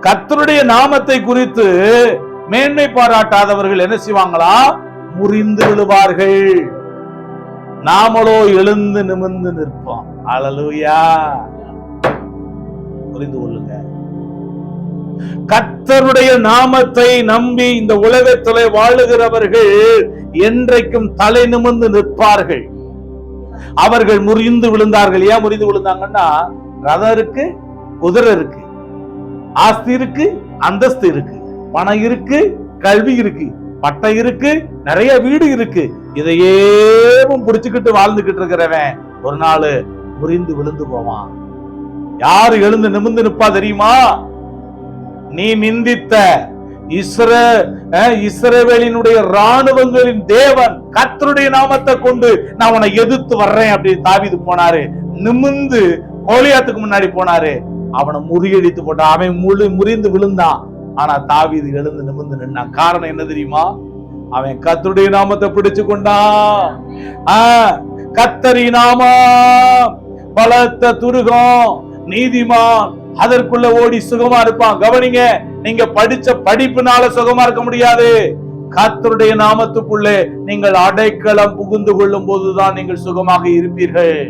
கர்த்தருடைய நாமத்தை குறித்து மேன்மை பாராட்டாதவர்கள் என்ன செய்வாங்களா? முறிந்து விழுவார்கள். நாமளோ எழுந்து நிமிர்ந்து நிற்போம். அல்லேலூயா. புரிந்து கொள்ளுங்க. கர்த்தருடைய நாமத்தை நம்பி இந்த உலகத்திலே வாழுகிறவர்கள் என்றைக்கும் தலை நிமிர்ந்து நிற்பார்கள். அவர்கள் முறிந்து விழுந்தார்கள். ஏன் முறிந்து விழுந்தாங்கன்னா, ரதம் இருக்கு, குதிரை இருக்கு, ஆஸ்தி இருக்கு, அந்தஸ்து இருக்கு, பணம் இருக்கு, கல்வி இருக்கு, பட்டை இருக்கு, நிறைய வீடு இருக்கு. இதையே புடிச்சுக்கிட்டு வாழ்ந்துகிட்டு இருக்கிறவன் ஒரு நாள் முறிந்து விழுந்து போவான். யாரு எழுந்து நிமிர்ந்து நிற்பா தெரியுமா? நீ நிந்தித்த இஸ்ரவேலினுடைய ராணுவங்களின் தேவன் கர்த்தருடைய நாமத்தை கொண்டு நான் உன்னை எதிர்த்து வர்றேன் அப்படின்னு தாவீது போனாரு. நிமிர்ந்து கோலியாத்துக்கு முன்னாடி போனாரு. அவனை முறியடித்து போட்டான். அவன் முறிந்து விழுந்தான். ஆனா தாவீது எழுந்து நிமிர்ந்து நின்னான். காரணம் என்ன தெரியுமா? அவன் கர்த்தருடைய நாமத்தை பிடிச்சு கொண்டான். கர்த்தரின் நாமம் பலத்த துருகம், நீதிமான் அதற்குள்ள ஓடி சுகமா இருப்பான். கவனிங்க, நீங்க படிச்ச படிப்புனால சுகமா இருக்க முடியாது. கர்த்தருடைய நாமத்துக்குள்ளே நீங்கள் அடைக்கலம் புகுந்து கொள்ளும் போதுதான் நீங்கள் சுகமாக இருப்பீர்கள்.